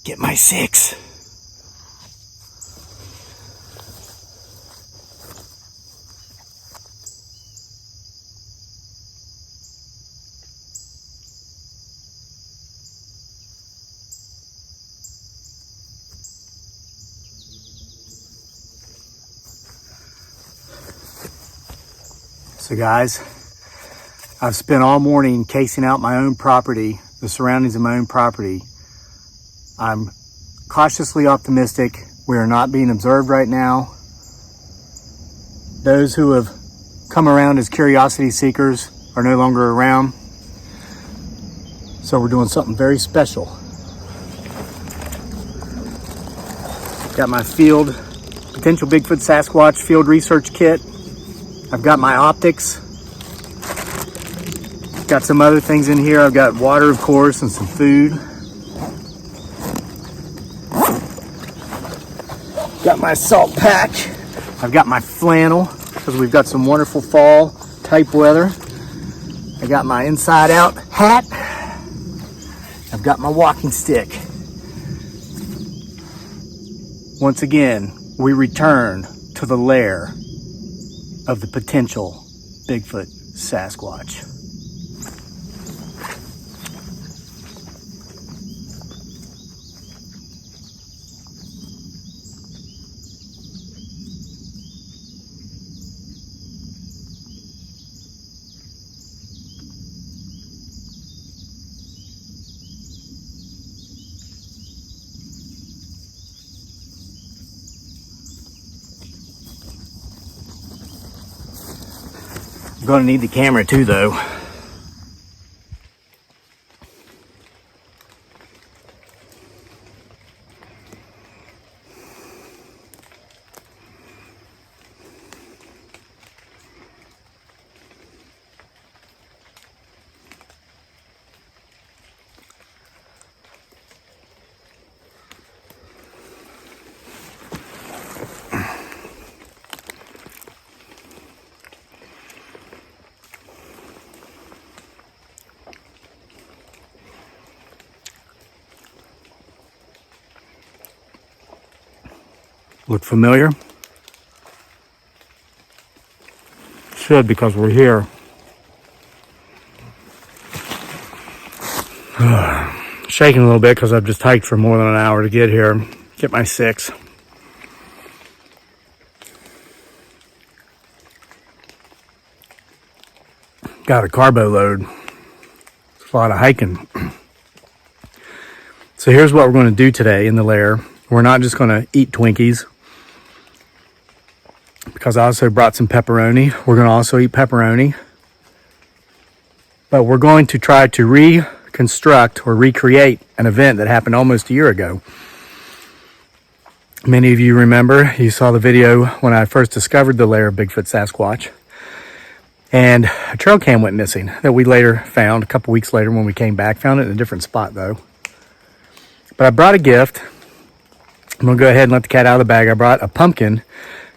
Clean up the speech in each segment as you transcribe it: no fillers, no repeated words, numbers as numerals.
get my 6. So guys, I've spent all morning casing out my own property, the surroundings of my own property. I'm cautiously optimistic. We are not being observed right now. Those who have come around as curiosity seekers are no longer around. So we're doing something very special. Got my potential Bigfoot Sasquatch field research kit. I've got my optics. Got some other things in here. I've got water, of course, and some food. Got my salt pack. I've got my flannel because we've got some wonderful fall type weather. I got my inside out hat. I've got my walking stick. Once again, we return to the lair of the potential Bigfoot Sasquatch. I'm gonna need the camera too, though. Look familiar? Should, because we're here. Shaking a little bit because I've just hiked for more than an hour to get here. Get my 6. Got a carbo load. It's a lot of hiking. So here's what we're going to do today in the lair. We're not just going to eat Twinkies, because I also brought some pepperoni. We're going to also eat pepperoni. But we're going to try to reconstruct or recreate an event that happened almost a year ago. Many of you remember, you saw the video when I first discovered the lair of Bigfoot Sasquatch. And a trail cam went missing that we later found, a couple weeks later when we came back. Found it in a different spot though. But I brought a gift. I'm going to go ahead and let the cat out of the bag. I brought a pumpkin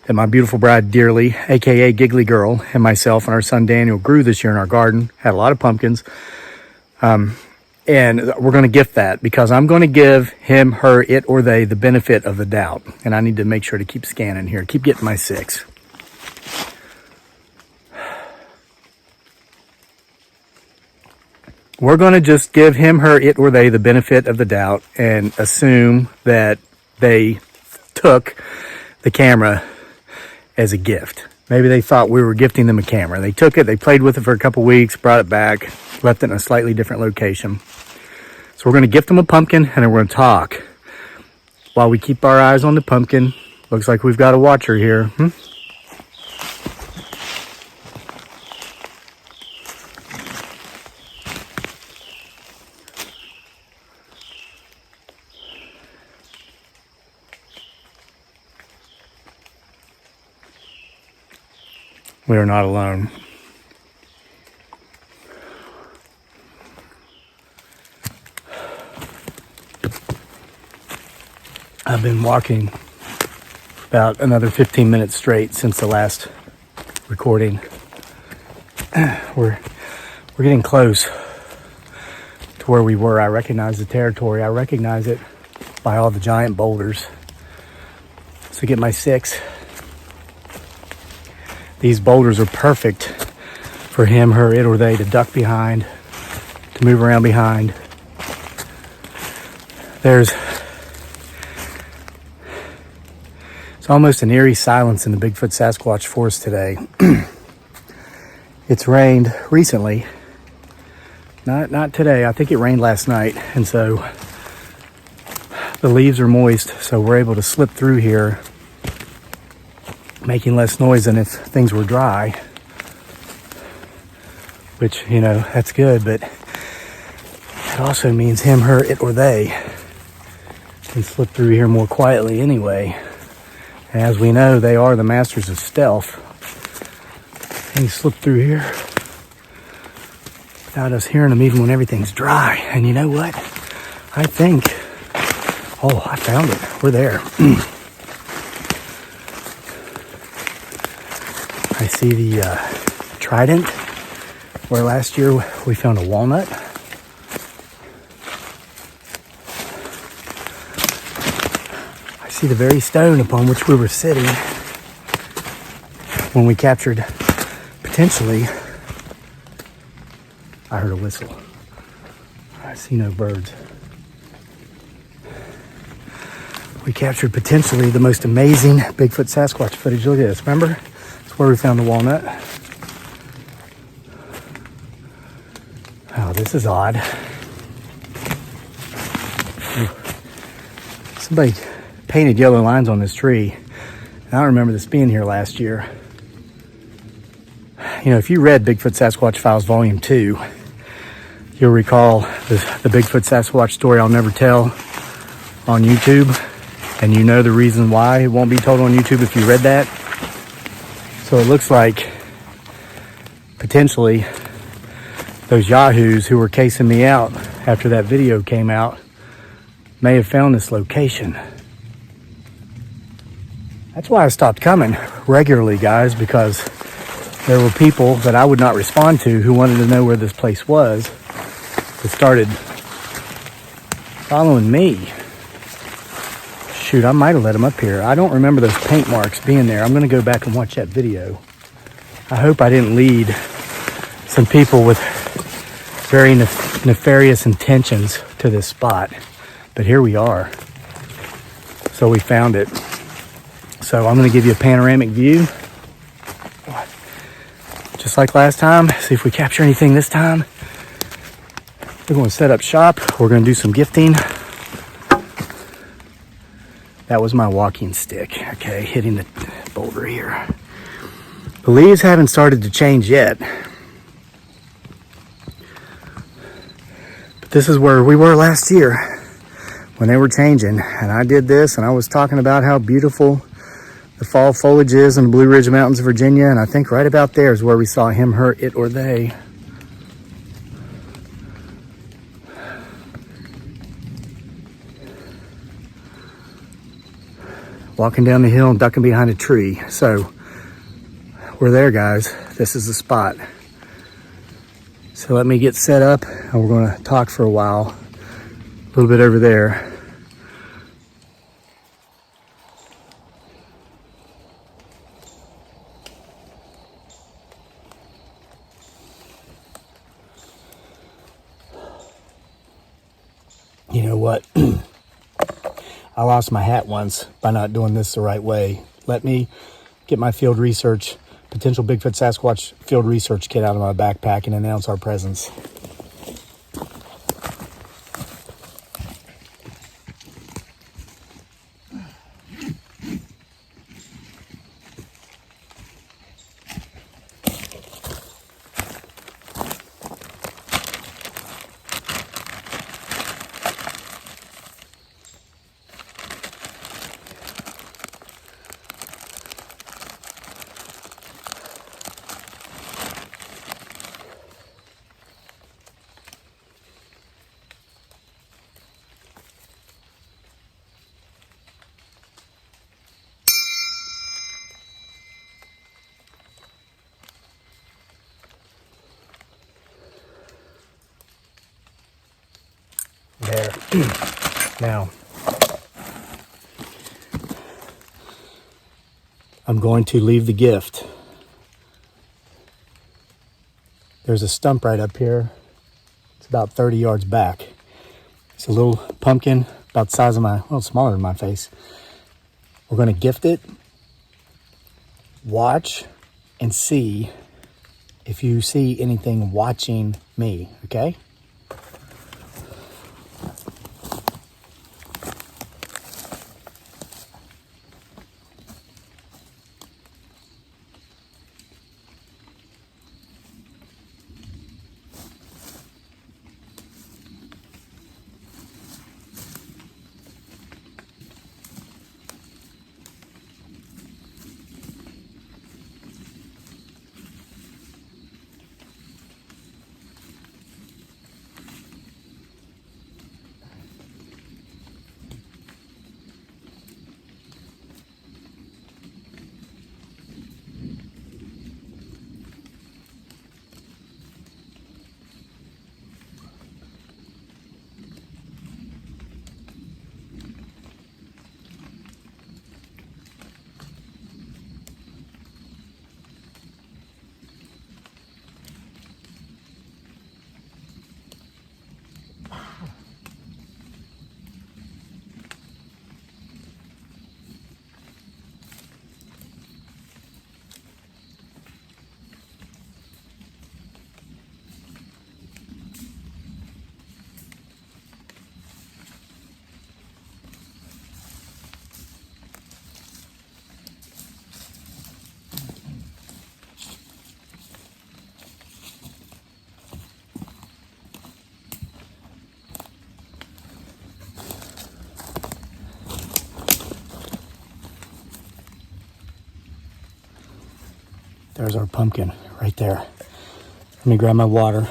that my beautiful bride Dearly, aka Giggly Girl, and myself and our son Daniel grew this year in our garden. Had a lot of pumpkins. And we're going to gift that because I'm going to give him, her, it, or they the benefit of the doubt. And I need to make sure to keep scanning here. Keep getting my 6. We're going to just give him, her, it, or they the benefit of the doubt and assume that they took the camera as a gift. Maybe they thought we were gifting them a camera. They took it, they played with it for a couple weeks, brought it back, left it in a slightly different location. So we're going to gift them a pumpkin and then we're going to talk while we keep our eyes on the pumpkin. Looks like we've got a watcher here. We are not alone. I've been walking about another 15 minutes straight since the last recording. We're getting close to where we were. I recognize the territory. I recognize it. by all the giant boulders. So get my 6. These boulders are perfect for him, her, it, or they to duck behind, to move around behind. It's almost an eerie silence in the Bigfoot Sasquatch forest today. It's rained recently. Not today. I think it rained last night. And so the leaves are moist, so we're able to slip through here, making less noise than if things were dry. Which, you know, that's good, but it also means him, her, it, or they can slip through here more quietly anyway. And as we know, they are the masters of stealth. And he slipped through here without us hearing them, even when everything's dry. And you know what? I think, oh, I found it. We're there. I see the trident, where last year we found a walnut. I see the very stone upon which we were sitting when we captured, potentially, I heard a whistle. I see no birds. We captured potentially the most amazing Bigfoot Sasquatch footage. Look at this, remember? That's where we found the walnut. Oh, this is odd. Somebody painted yellow lines on this tree. I don't remember this being here last year. You know, if you read Bigfoot Sasquatch Files Volume 2, you'll recall the Bigfoot Sasquatch story I'll never tell on YouTube. And you know the reason why it won't be told on YouTube if you read that. So it looks like potentially those yahoos who were casing me out after that video came out may have found this location. That's why I stopped coming regularly, guys, because there were people that I would not respond to who wanted to know where this place was that started following me. Shoot, I might have let them up here. I don't remember those paint marks being there. I'm going to go back and watch that video. I hope I didn't lead some people with very nefarious intentions to this spot. But here we are. So we found it. So I'm going to give you a panoramic view. Just like last time. See if we capture anything this time. We're going to set up shop. We're going to do some gifting. That was my walking stick, okay, hitting the boulder here. The leaves haven't started to change yet. But this is where we were last year when they were changing. And I did this and I was talking about how beautiful the fall foliage is in the Blue Ridge Mountains of Virginia. And I think right about there is where we saw him, her, it, or they. Walking down the hill and ducking behind a tree. So we're there, guys. This is the spot. So let me get set up and we're going to talk for a while. A little bit over there. You know what? I lost my hat once by not doing this the right way. Let me get my field research, potential Bigfoot Sasquatch field research kit out of my backpack and announce our presence. There. Now, I'm going to leave the gift. There's a stump right up here. It's about 30 yards back. It's a little pumpkin about the size of a little smaller than my face. We're going to gift it. Watch and see if you see anything watching me, okay? There's our pumpkin right there. Let me grab my water.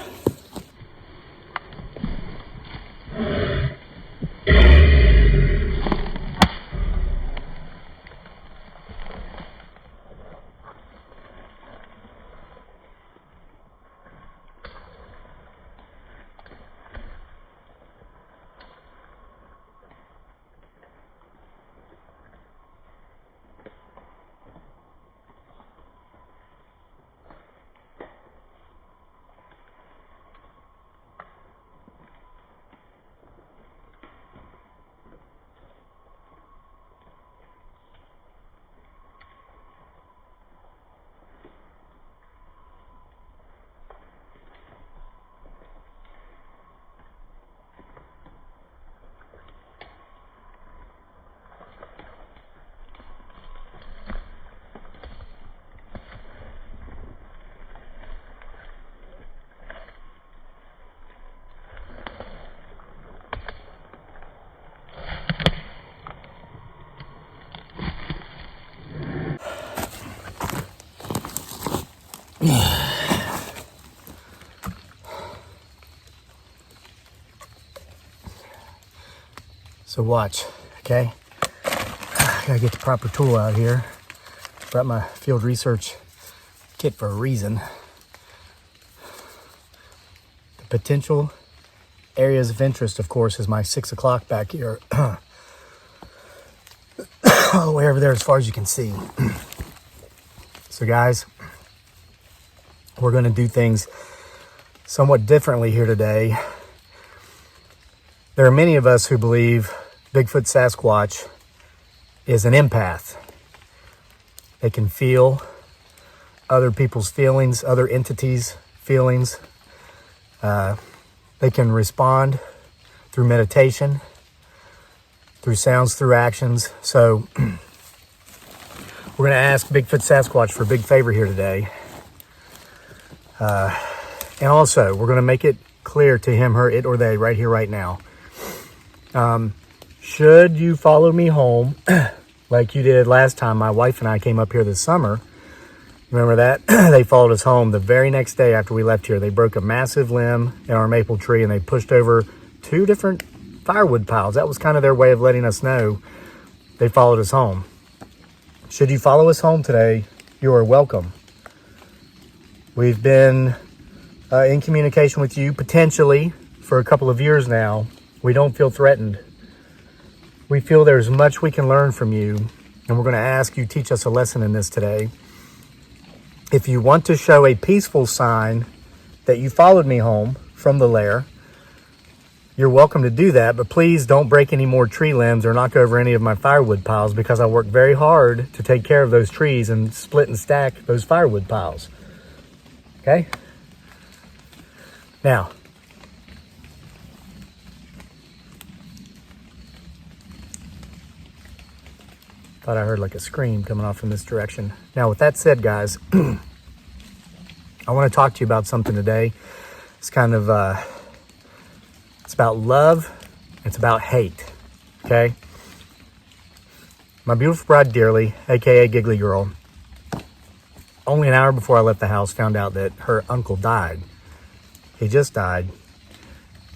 So watch, okay? I gotta get the proper tool out here. Brought my field research kit for a reason. The potential areas of interest, of course, is my 6 o'clock back here. All the way over there as far as you can see. So guys, we're gonna do things somewhat differently here today. There are many of us who believe Bigfoot Sasquatch is an empath. They can feel other people's feelings, other entities' feelings. They can respond through meditation, through sounds, through actions. So we're going to ask Bigfoot Sasquatch for a big favor here today. And also, we're going to make it clear to him, her, it, or they right here, right now. Should you follow me home like you did last time my wife and I came up here this summer, remember that? They followed us home the very next day after we left here. They broke a massive limb in our maple tree and they pushed over 2 different firewood piles. That was kind of their way of letting us know they followed us home. Should you follow us home today, you are welcome. We've been in communication with you potentially for a couple of years now. We don't feel threatened. We feel there's much we can learn from you. and we're going to ask you, teach us a lesson in this today. If you want to show a peaceful sign that you followed me home from the lair, you're welcome to do that, but please don't break any more tree limbs or knock over any of my firewood piles, because I work very hard to take care of those trees and split and stack those firewood piles. Okay? Now, thought I heard like a scream coming off from this direction. Now, with that said, guys, I want to talk to you about something today. It's kind of, it's about love. It's about hate. Okay? My beautiful bride, Dearly, aka Giggly Girl, only an hour before I left the house, found out that her uncle died. He just died.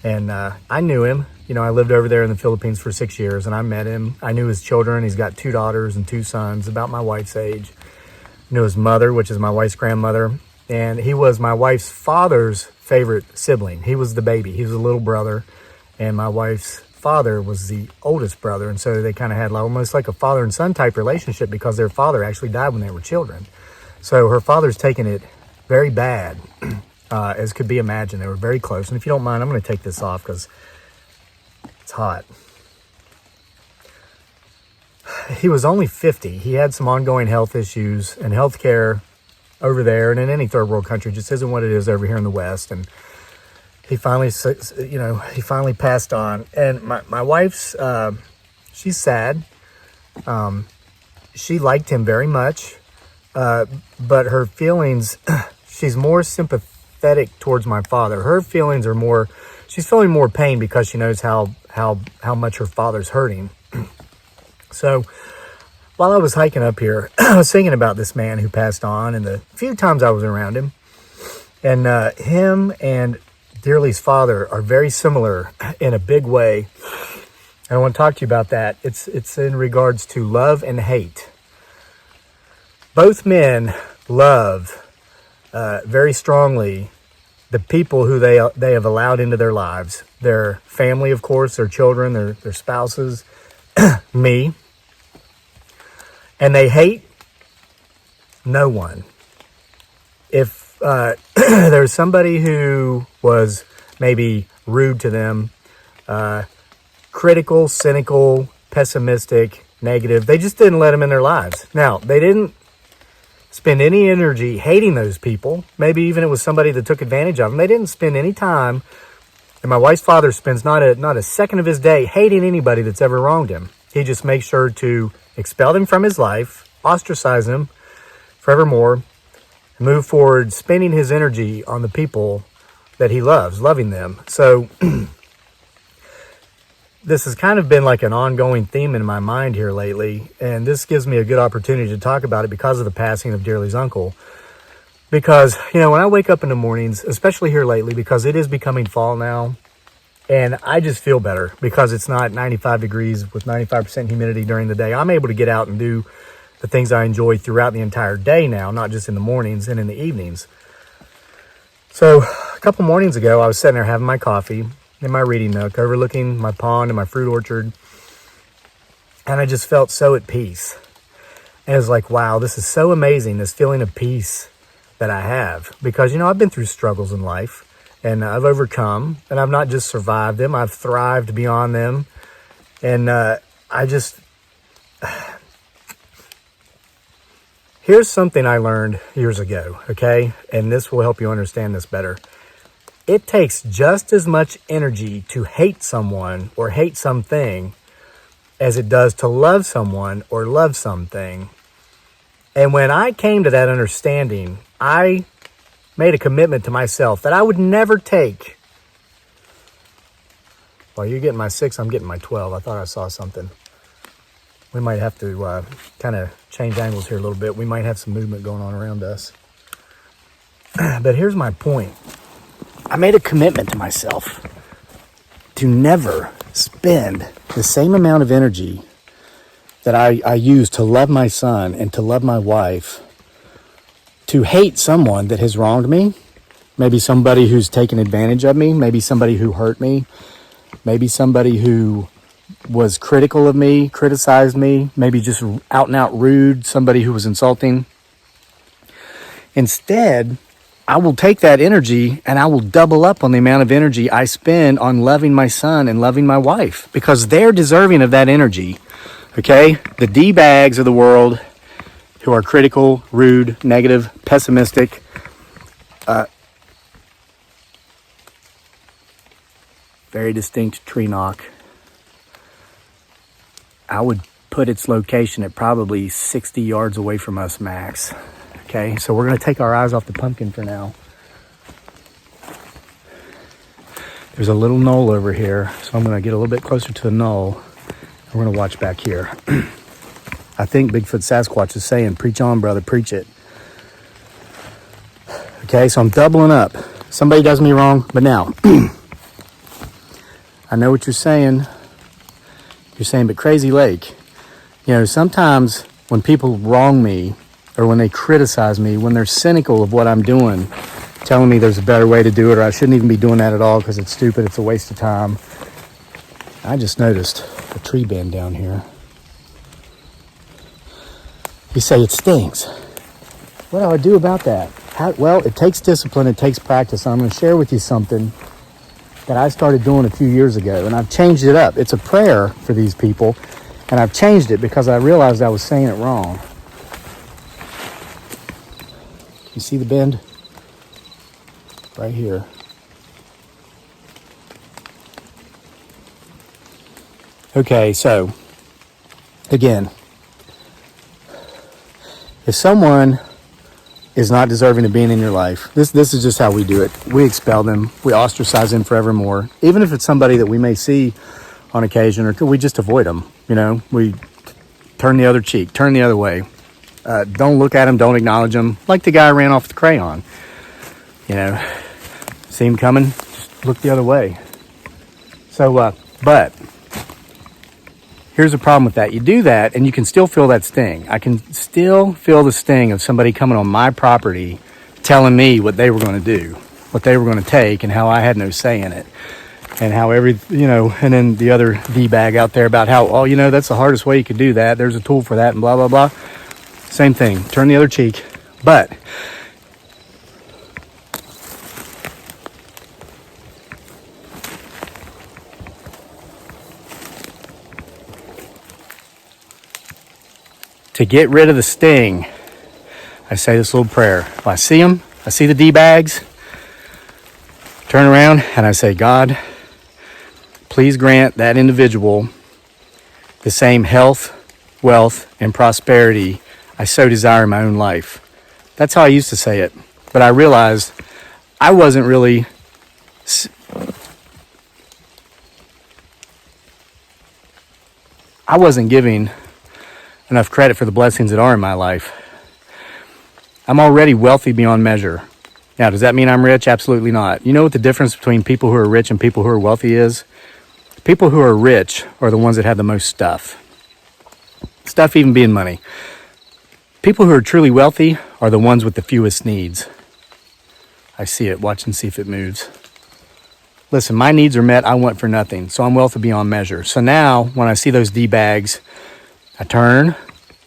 And I knew him. You know, I lived over there in the Philippines for 6 years, and I met him. I knew his children. He's got 2 daughters and 2 sons, about my wife's age. I knew his mother, which is my wife's grandmother. And he was my wife's father's favorite sibling. He was the baby. He was a little brother. And my wife's father was the oldest brother. And so they kind of had almost like a father and son type relationship, because their father actually died when they were children. So her father's taken it very bad, as could be imagined. They were very close. And if you don't mind, I'm going to take this off because it's hot. He was only 50. He had some ongoing health issues, and healthcare over there and in any third world country just isn't what it is over here in the West. And he finally, he finally passed on. And my wife's, she's sad. She liked him very much, but her feelings, she's more sympathetic towards my father. Her feelings are more, she's feeling more pain because she knows how much her father's hurting. So while I was hiking up here, I was thinking about this man who passed on, and the few times I was around him. And him and Dearly's father are very similar in a big way. And I want to talk to you about that. It's in regards to love and hate. Both men love very strongly the people who they have allowed into their lives. Their family, of course, their children, their spouses, me. And they hate no one. If there's somebody who was maybe rude to them, critical, cynical, pessimistic, negative, they just didn't let them in their lives. Now, they didn't spend any energy hating those people. Maybe even it was somebody that took advantage of them. They didn't spend any time, and my wife's father spends not a second of his day hating anybody that's ever wronged him. He just makes sure to expel them from his life, ostracize them forevermore, and move forward, spending his energy on the people that he loves, loving them. So this has kind of been like an ongoing theme in my mind here lately, and this gives me a good opportunity to talk about it because of the passing of Dearly's uncle. Because, when I wake up in the mornings, especially here lately, because it is becoming fall now, and I just feel better because it's not 95 degrees with 95% humidity during the day. I'm able to get out and do the things I enjoy throughout the entire day now, not just in the mornings and in the evenings. So a couple mornings ago, I was sitting there having my coffee in my reading nook, overlooking my pond and my fruit orchard. And I just felt so at peace. And it was like, wow, this is so amazing, this feeling of peace that I have. Because, I've been through struggles in life. And I've overcome, and I've not just survived them, I've thrived beyond them. And here's something I learned years ago, okay? And this will help you understand this better. It takes just as much energy to hate someone or hate something as it does to love someone or love something. And when I came to that understanding, I made a commitment to myself that I would never take. While you're getting my 6, I'm getting my 12. I thought I saw something. We might have to kind of change angles here a little bit. We might have some movement going on around us. But here's my point. I made a commitment to myself to never spend the same amount of energy that I use to love my son and to love my wife, to hate someone that has wronged me, maybe somebody who's taken advantage of me, maybe somebody who hurt me, maybe somebody who was critical of me, criticized me, maybe just out and out rude, somebody who was insulting. Instead, I will take that energy and I will double up on the amount of energy I spend on loving my son and loving my wife, because they're deserving of that energy. Okay? The D-bags of the world who are critical, rude, negative, pessimistic, very distinct tree knock. I would put its location at probably 60 yards away from us max. Okay, so we're going to take our eyes off the pumpkin for now. There's a little knoll over here, so I'm going to get a little bit closer to the knoll. We're going to watch back here. I think Bigfoot Sasquatch is saying, preach on, brother, preach it. Okay, so I'm doubling up. Somebody does me wrong, but now, I know what you're saying. You're saying, but Crazy Lake, sometimes when people wrong me or when they criticize me, when they're cynical of what I'm doing, telling me there's a better way to do it or I shouldn't even be doing that at all because it's stupid, it's a waste of time. I just noticed a tree bend down here. You say it stings. What do I do about that? Well, it takes discipline, it takes practice. I'm going to share with you something that I started doing a few years ago, and I've changed it up. It's a prayer for these people, and I've changed it because I realized I was saying it wrong. You see the bend? Right here. Okay, so, again, if someone is not deserving of being in your life, this is just how we do it. We expel them. We ostracize them forevermore. Even if it's somebody that we may see on occasion, or we just avoid them. We turn the other cheek, turn the other way. Don't look at them, don't acknowledge them. Like the guy ran off with the crayon. See him coming, just look the other way. So, but here's the problem with that. You do that and you can still feel that sting. I can still feel the sting of somebody coming on my property telling me what they were going to do, what they were going to take, and how I had no say in it. And how and then the other D-bag out there about how, that's the hardest way you could do that. There's a tool for that and blah, blah, blah. Same thing. Turn the other cheek. But to get rid of the sting, I say this little prayer. If I see them, I see the D-bags, turn around and I say, God, please grant that individual the same health, wealth, and prosperity I so desire in my own life. That's how I used to say it. But I realized I wasn't really giving enough credit for the blessings that are in my life. I'm already wealthy beyond measure. Now, does that mean I'm rich? Absolutely not. You know what the difference between people who are rich and people who are wealthy is? People who are rich are the ones that have the most stuff. Stuff even being money. People who are truly wealthy are the ones with the fewest needs. I see it. Watch and see if it moves. Listen, my needs are met. I want for nothing. So I'm wealthy beyond measure. So now, when I see those D-bags, I turn.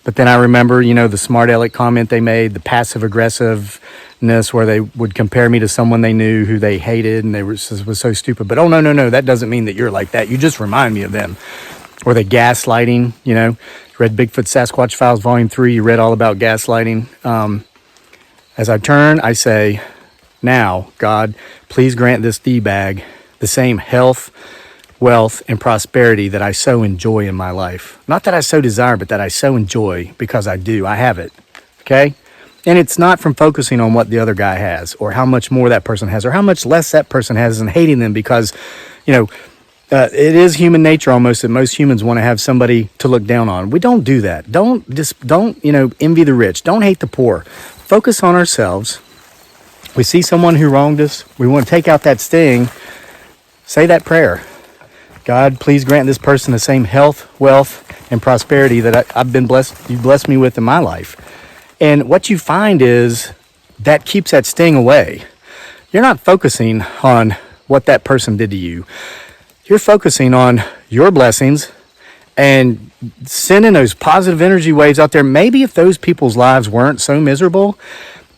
But then I remember, the smart aleck comment they made, the passive aggressiveness where they would compare me to someone they knew who they hated and they was so stupid. But no, that doesn't mean that you're like that. You just remind me of them. Or the gaslighting, read Bigfoot Sasquatch Files Volume 3, you read all about gaslighting. As I turn, I say, now, God, please grant this D-bag the same health, wealth, and prosperity that I so enjoy in my life. Not that I so desire, but that I so enjoy because I do. I have it. Okay? And it's not from focusing on what the other guy has or how much more that person has or how much less that person has and hating them because, it is human nature almost that most humans want to have somebody to look down on. We don't do that. Don't envy the rich. Don't hate the poor. Focus on ourselves. We see someone who wronged us. We want to take out that sting. Say that prayer. God, please grant this person the same health, wealth, and prosperity that I've been blessed. You blessed me with in my life. And what you find is that keeps that sting away. You're not focusing on what that person did to you. You're focusing on your blessings and sending those positive energy waves out there. Maybe if those people's lives weren't so miserable,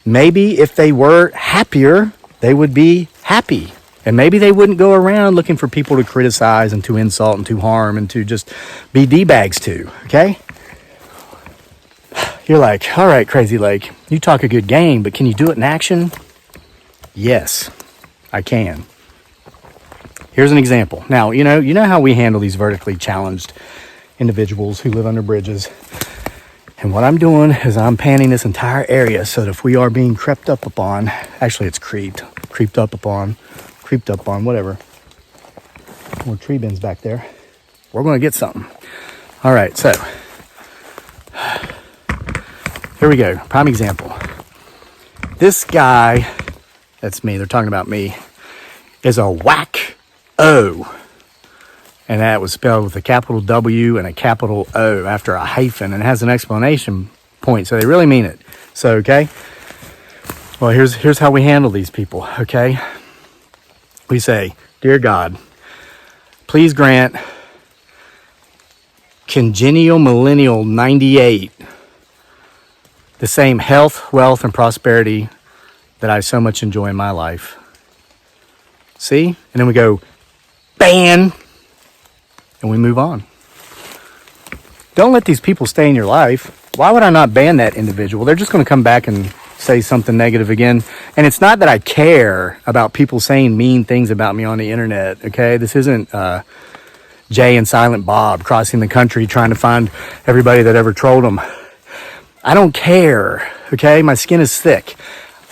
maybe if they were happier, they would be happy. And maybe they wouldn't go around looking for people to criticize and to insult and to harm and to just be D-bags to, okay? You're like, all right, Crazy Lake, you talk a good game, but can you do it in action? Yes, I can. Here's an example. Now, you know how we handle these vertically challenged individuals who live under bridges. And what I'm doing is I'm panning this entire area so that if we are being crept up upon, actually it's creeped up upon, whatever. More tree bins back there. We're going to get something. All right, so here we go. Prime example. This guy, that's me, they're talking about me, is a whack-o. And that was spelled with a capital W and a capital O after a hyphen, and it has an explanation point, so they really mean it. So, okay? Well, here's how we handle these people, okay? We say, Dear God, please grant Congenial Millennial 98 the same health, wealth, and prosperity that I so much enjoy in my life. See? And then we go, ban, and we move on. Don't let these people stay in your life. Why would I not ban that individual? They're just going to come back and say something negative again. And it's not that I care about people saying mean things about me on the internet, okay? This isn't Jay and Silent Bob crossing the country trying to find everybody that ever trolled them. I don't care, okay? My skin is thick.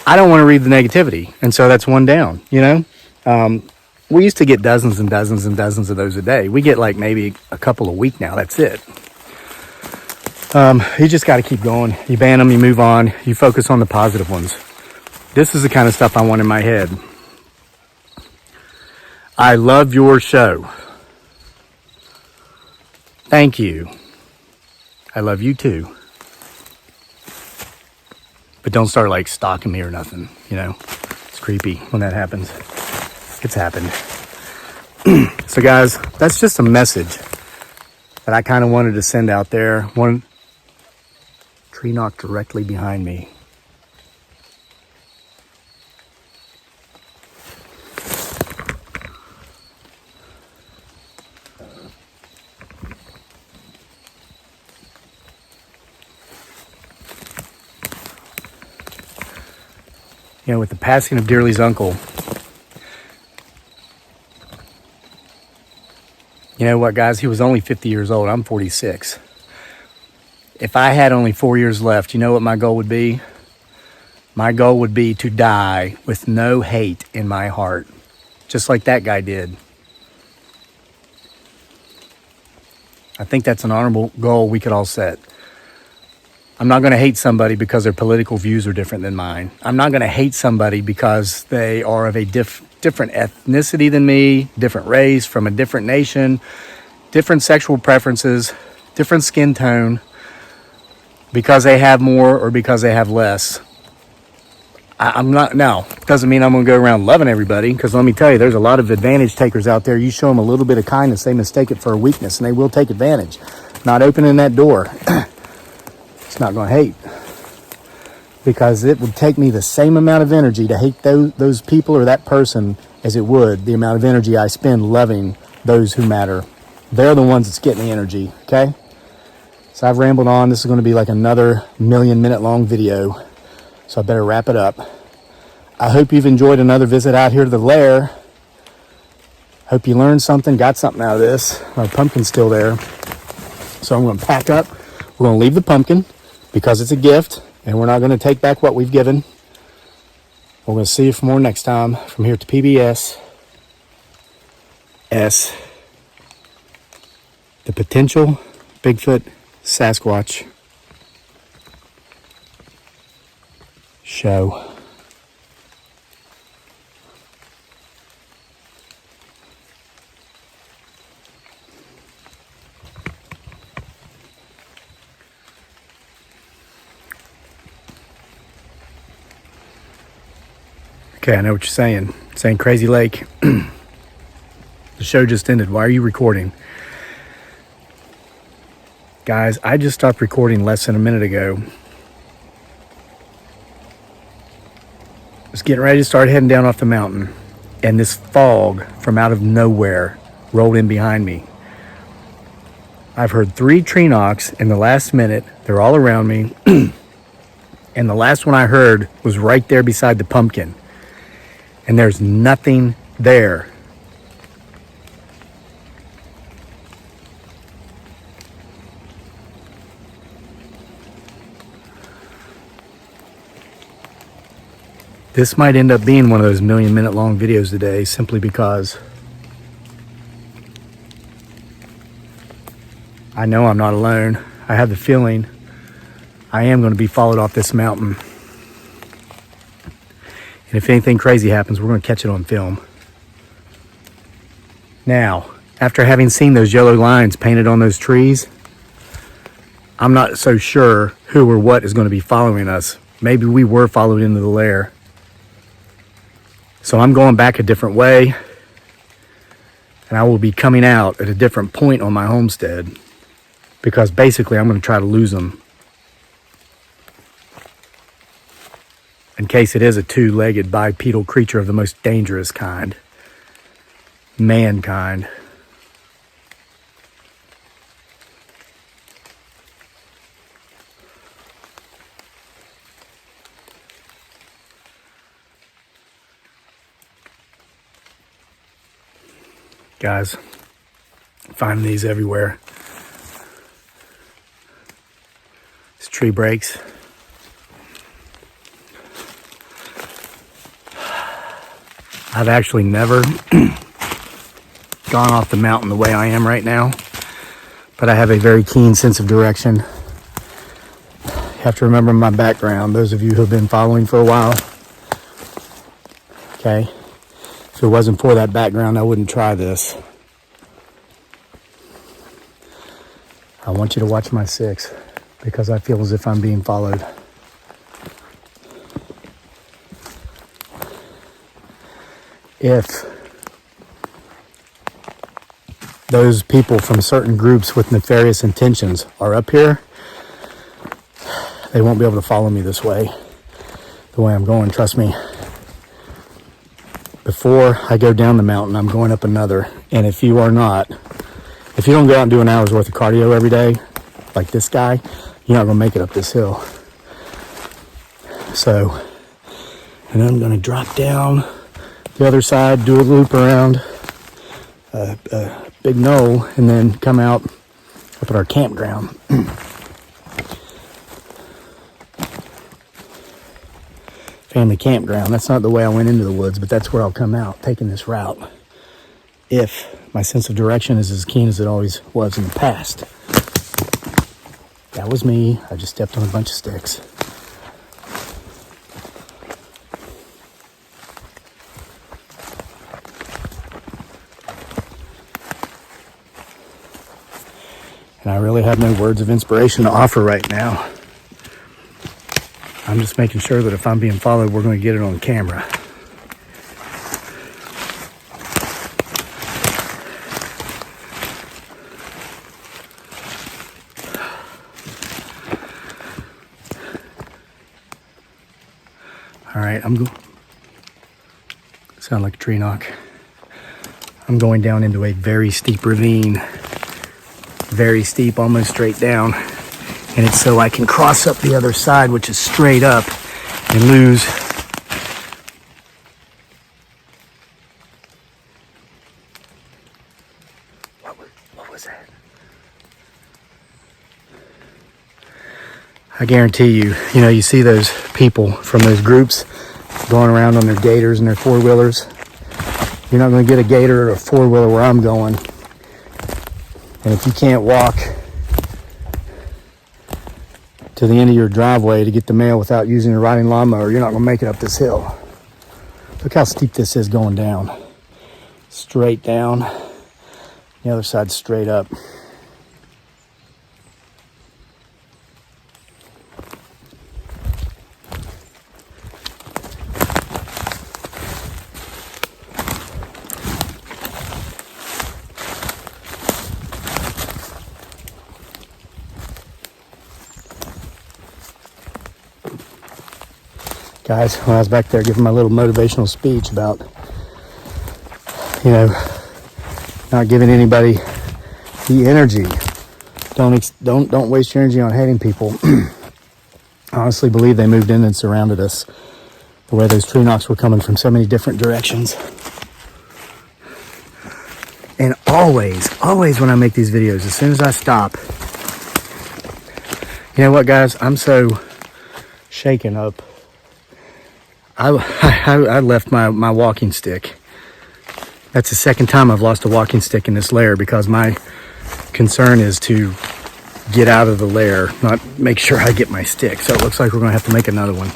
I don't want to read the negativity. And so that's one down, you know? We used to get dozens and dozens and dozens of those a day. We get like maybe a couple a week now. That's it. You just got to keep going. You ban them, you move on, you focus on the positive ones. This is the kind of stuff I want in my head. I love your show. Thank you. I love you too. But don't start like stalking me or nothing, you know. It's creepy when that happens. It's happened. So guys, that's just a message that I kind of wanted to send out there. One tree knocked directly behind me. You know, with the passing of Dearly's uncle, you know what, guys? He was only 50 years old. I'm 46. If I had only 4 years left, you know what my goal would be? My goal would be to die with no hate in my heart, just like that guy did. I think that's an honorable goal we could all set. I'm not going to hate somebody because their political views are different than mine. I'm not going to hate somebody because they are of a different ethnicity than me, different race, from a different nation, different sexual preferences, different skin tone, because they have more or because they have less. I'm not, now, doesn't mean I'm going to go around loving everybody, because let me tell you, there's a lot of advantage takers out there. You show them a little bit of kindness, they mistake it for a weakness, and they will take advantage. Not opening that door. It's not going to hate, because it would take me the same amount of energy to hate those people or that person as it would the amount of energy I spend loving those who matter. They're the ones that's getting the energy, okay? So I've rambled on. This is going to be like another 1,000,000-minute long video, so I better wrap it up. I hope you've enjoyed another visit out here to the lair. Hope you learned something, got something out of this. My pumpkin's still there. So I'm going to pack up. We're going to leave the pumpkin because it's a gift, and we're not going to take back what we've given. We're going to see you for more next time. From here to PBS S, the potential Bigfoot Sasquatch show. Okay, I know what you're saying. Saying Crazy Lake, the show just ended. Why are you recording? Guys, I just stopped recording less than a minute ago. I was getting ready to start heading down off the mountain, and this fog from out of nowhere rolled in behind me. I've heard 3 tree knocks in the last minute. They're all around me. And the last one I heard was right there beside the pumpkin. And there's nothing there. This might end up being one of those 1,000,000-minute long videos today, simply because I know I'm not alone. I have the feeling I am going to be followed off this mountain. And if anything crazy happens, we're going to catch it on film. Now, after having seen those yellow lines painted on those trees, I'm not so sure who or what is going to be following us. Maybe we were followed into the lair. So I'm going back a different way, and I will be coming out at a different point on my homestead, because basically I'm going to try to lose them in case it is a 2-legged bipedal creature of the most dangerous kind, mankind. Guys, finding these everywhere. This tree breaks. I've actually never gone off the mountain the way I am right now, but I have a very keen sense of direction. You have to remember my background, those of you who have been following for a while. Okay? If it wasn't for that background, I wouldn't try this. I want you to watch my 6, because I feel as if I'm being followed. If those people from certain groups with nefarious intentions are up here, they won't be able to follow me this way, the way I'm going, trust me. Before I go down the mountain, I'm going up another. And if you are not, if you don't go out and do an hour's worth of cardio every day, like this guy, you're not going to make it up this hill. So, and then I'm going to drop down the other side, do a loop around a big knoll, and then come out up at our campground. Family campground. That's not the way I went into the woods, but that's where I'll come out, taking this route, if my sense of direction is as keen as it always was in the past. That was me. I just stepped on a bunch of sticks. And I really have no words of inspiration to offer right now. I'm just making sure that if I'm being followed, we're going to get it on camera. All right, sound like a tree knock. I'm going down into a very steep ravine. Very steep, almost straight down. And it's so I can cross up the other side, which is straight up, and lose. What was that? I guarantee you, you see those people from those groups going around on their gators and their 4-wheelers. You're not going to get a gator or a 4-wheeler where I'm going. And if you can't walk to the end of your driveway to get the mail without using a riding lawnmower, you're not going to make it up this hill. Look how steep this is going down. Straight down. The other side's straight up. Guys, when I was back there giving my little motivational speech about, you know, not giving anybody the energy. Don't waste your energy on hating people. I honestly believe they moved in and surrounded us. The way those tree knocks were coming from so many different directions. And always when I make these videos, as soon as I stop, you know what, guys? I'm so shaken up. I left my walking stick. That's the second time I've lost a walking stick in this lair because my concern is to get out of the lair, not make sure I get my stick. So it looks like we're gonna have to make another one.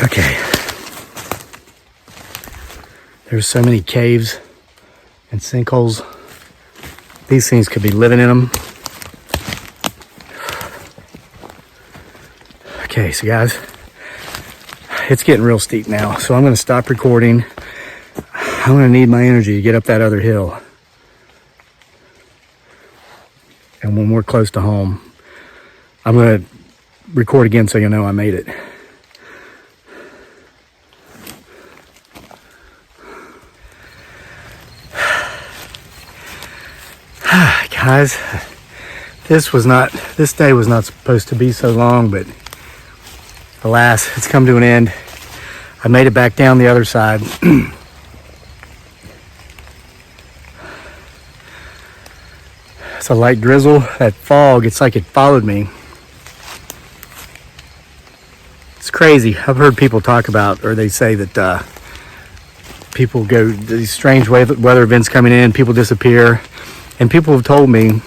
Okay. There's so many caves and sinkholes. These things could be living in them. Okay, so guys, it's getting real steep now. So I'm gonna stop recording. I'm gonna need my energy to get up that other hill. And when we're close to home, I'm gonna record again so you know I made it. Guys, this day was not supposed to be so long, but alas, it's come to an end. I made it back down the other side. It's a light drizzle. That fog, it's like it followed me. It's crazy. I've heard people talk about, or they say that people go, these strange weather events coming in, people disappear. And people have told me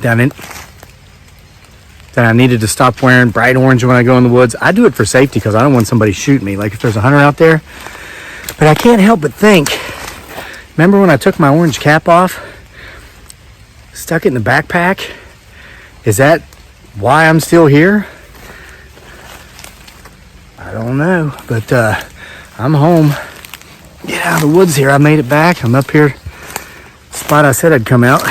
that I needed to stop wearing bright orange when I go in the woods. I do it for safety because I don't want somebody shooting me, like if there's a hunter out there. But I can't help but think, remember when I took my orange cap off, stuck it in the backpack? Is that why I'm still here? I don't know, but I'm home. Get out of the woods here. I made it back. I'm up here. Spot I said I'd come out.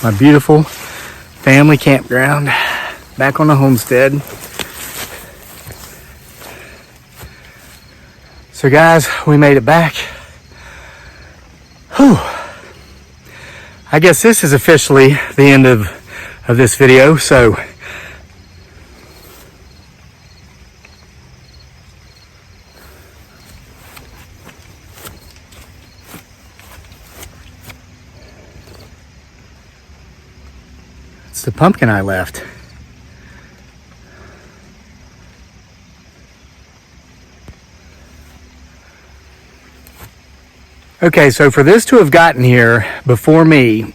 My beautiful family campground back on the homestead. So guys, we made it back. Whew. I guess this is officially the end of this video. So it's the pumpkin I left. Okay, so for this to have gotten here before me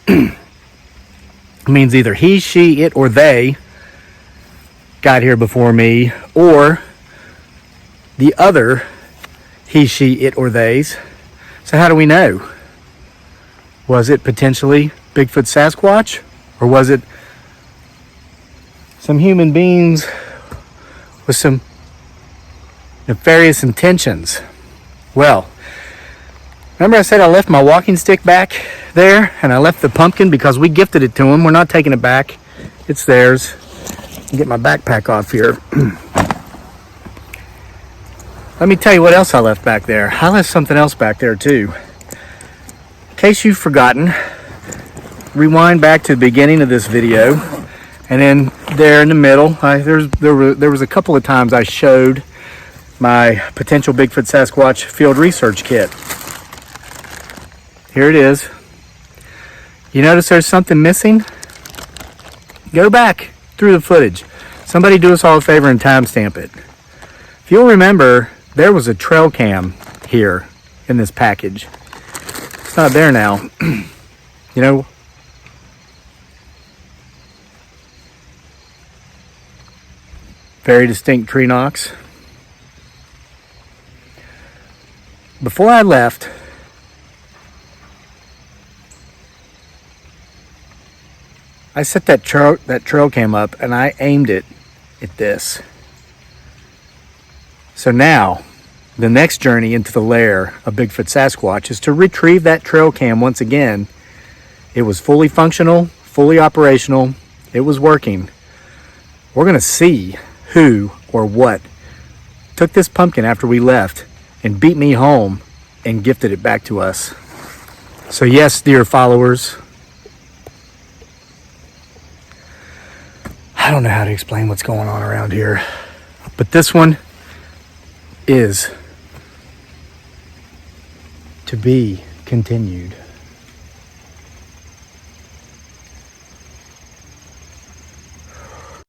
means either he, she, it, or they got here before me, or the other he, she, it, or theys. So how do we know? Was it potentially Bigfoot Sasquatch, or was it some human beings with some nefarious intentions? Well, remember I said I left my walking stick back there, and I left the pumpkin because we gifted it to them. We're not taking it back. It's theirs. Get my backpack off here. Let me tell you what else I left back there. I left something else back there too. In case you've forgotten, rewind back to the beginning of this video, and then there in the middle, there was a couple of times I showed my potential Bigfoot Sasquatch field research kit. Here it is. You notice there's something missing? Go back through the footage. Somebody do us all a favor and timestamp it. If you'll remember, there was a trail cam here in this package. It's not there now. You know, very distinct tree knocks. Before I left, I set that trail cam up and I aimed it at this. So now, the next journey into the lair of Bigfoot Sasquatch is to retrieve that trail cam once again It was fully functional, fully operational. It was working. We're going to see who or what took this pumpkin after we left and beat me home and gifted it back to us. So yes, dear followers, I don't know how to explain what's going on around here, but this one is to be continued.